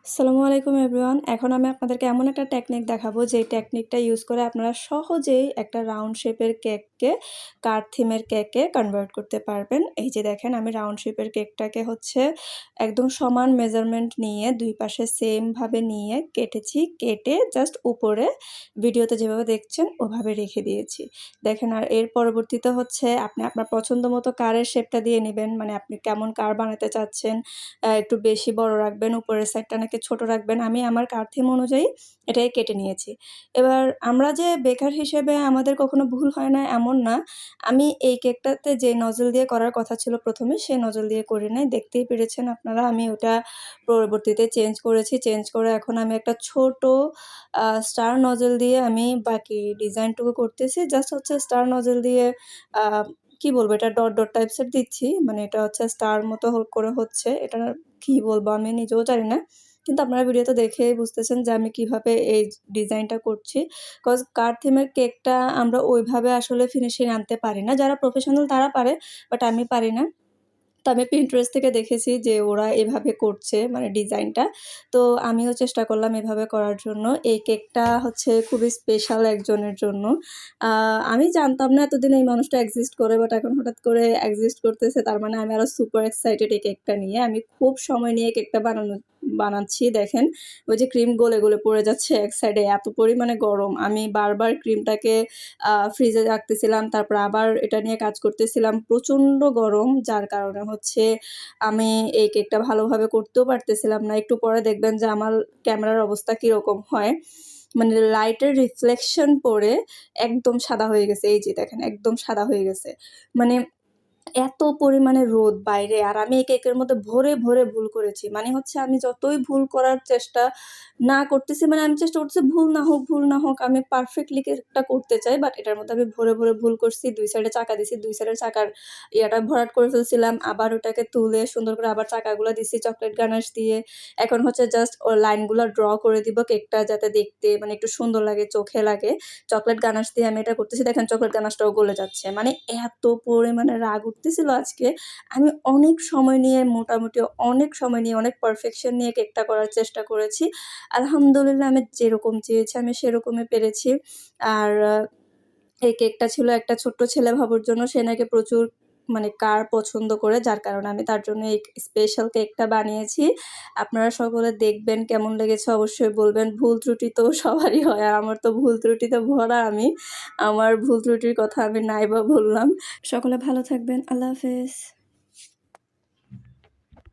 আসসালামু আলাইকুম এভরিওয়ান। এখন আমি আপনাদেরকে এমন একটা টেকনিক দেখাবো যেই টেকনিকটা ইউজ করে আপনারা সহজেই একটা রাউন্ড শেপের কেককে কার্ড থিমের কেকে কনভার্ট করতে পারবেন। এই যে দেখেন আমি রাউন্ড শেপের কেকটাকে হচ্ছে একদম সমান মেজারমেন্ট নিয়ে দুই পাশে সেম ভাবে নিয়ে কেটেছি। কেটে জাস্ট উপরে ভিডিওতে যেভাবে দেখছেন ওভাবে রেখে দিয়েছি। দেখেন আর এর পরবর্তীতে হচ্ছে আপনি আপনার পছন্দ মতো কারের শেপটা দিয়ে নিবেন। মানে আপনি কেমন কার বানাতে চাচ্ছেন, একটু বেশি বড় রাখবেন, উপরের সাইডটা নাকি ছোট রাখবেন। আমি আমার কার থিম অনুযায়ী এটাকে কেটে নিয়েছি। এবার আমরা যে বেকার হিসেবে আমাদের কখনো ভুল হয় না এমন না। আমি এই কেকটাতে যে নজল দিয়ে করার কথা ছিল প্রথমে সেই নজল দিয়ে করি নাই। দেখতেই পেরেছেন আপনারা আমি ওটা পরবর্তীতে চেঞ্জ করেছি। চেঞ্জ করে এখন আমি একটা ছোট স্টার নজল দিয়ে আমি বাকি ডিজাইনটুকু করতেছি। জাস্ট হচ্ছে স্টার নজল দিয়ে আ কি বলবো, এটা ডট ডট টাইপসের দিচ্ছি। মানে এটা হচ্ছে স্টার মতো করে হচ্ছে। এটা কি বলবো আমি নিজেও জানি না। কিন্তু আপনারা ভিডিওতে দেখেই বুঝতেছেন যে আমি কিভাবে এই ডিজাইনটা করছি। কজ কার থিমের কেকটা আমরা ওইভাবে আসলে ফিনিশিং আনতে পারি না। যারা প্রফেশনাল তারা পারে, বাট আমি পারি না। তো আমি Pinterest থেকে দেখেছি যে ওরা এভাবে করছে মানে ডিজাইনটা। তো আমিও চেষ্টা করলাম এভাবে করার জন্য। এই কেকটা হচ্ছে খুবই স্পেশাল একজনের জন্য। আ আমি জানতাম না এতদিন এই মানুষটা এক্সিস্ট করে, বাট এখন হঠাৎ করে এক্সিস্ট করতেছে। তার মানে আমি আরো সুপার এক্সাইটেড এই কেকটা নিয়ে। আমি খুব সময় নিয়ে কেকটা বানাচ্ছি। দেখেন ওই যে ক্রিম গলে, গলে পড়ে যাচ্ছে এক সাইডে, এত পরিমাণে গরম। আমি বারবার ক্রিমটাকে ফ্রিজে রাখতেছিলাম। তারপর আবার এটা নিয়ে কাজ করতেছিলাম। প্রচণ্ড গরম, যার কারণে হচ্ছে আমি এই কেকটা ভালোভাবে করতেও পারতেছিলাম না। একটু পরে দেখবেন যে আমার ক্যামেরার অবস্থা কিরকম হয়। মানে লাইটের রিফ্লেকশন পড়ে একদম সাদা হয়ে গেছে। এই যে দেখেন একদম সাদা হয়ে গেছে। মানে এত পরিমাণে রোদ বাইরে, আর আমি এই কেকের মধ্যে ভরে, ভরে ভুল করেছি। মানে হচ্ছে আমি যতই ভুল করার চেষ্টা না করতেছি, মানে আমি চেষ্টা করতেছি ভুল না হোক, ভুল না হোক। আমি পারফেক্টলি কেকটা করতে চাই। বাট এটার মধ্যে আমি ভরে, ভরে ভুল করছি। ২ সাইডে চাকা দিছি। ২ সাইডের চাকার ইয়াটা ভরাট করে ফেলছিলাম। আবার ওটাকে তুলে সুন্দর করে আবার চাকাগুলা দিছি চকলেট গানাশ দিয়ে। এখন হচ্ছে জাস্ট লাইনগুলা ড্র করে দিব কেকটা যাতে দেখতে মানে একটু সুন্দর লাগে, চোখে লাগে। চকলেট গানাশ দিয়ে আমি এটা করতেছি। দেখেন চকলেট গানাশটাও গলে যাচ্ছে। মানে এত পরিমাণে রাগ উঠতেছিল আজকে। আমি অনেক সময় নিয়ে মোটামুটি অনেক সময় নিয়ে অনেক পারফেকশন নিয়ে কেকটা করার চেষ্টা করেছি। আলহামদুলিল্লাহ আমি যেরকম চেয়েছি আমি সেরকমই পেরেছি। আর এই কেকটা ছিল একটা ছোট্ট ছেলে ভাবুর জন্য। সে নাকি প্রচুর মানে কার পছন্দ করে, যার কারণে আমি তার জন্য এই স্পেশাল কেকটা বানিয়েছি। আপনারা সকলে দেখবেন কেমন লেগেছে অবশ্যই বলবেন। ভুল ত্রুটি তো সবারই হয়, আর আমার তো ভুল ত্রুটিতে ভরা আমি। আমার ভুল ত্রুটির কথা আমি নাই বা বললাম। সকলে ভালো থাকবেন। আল্লাহ হাফেজ।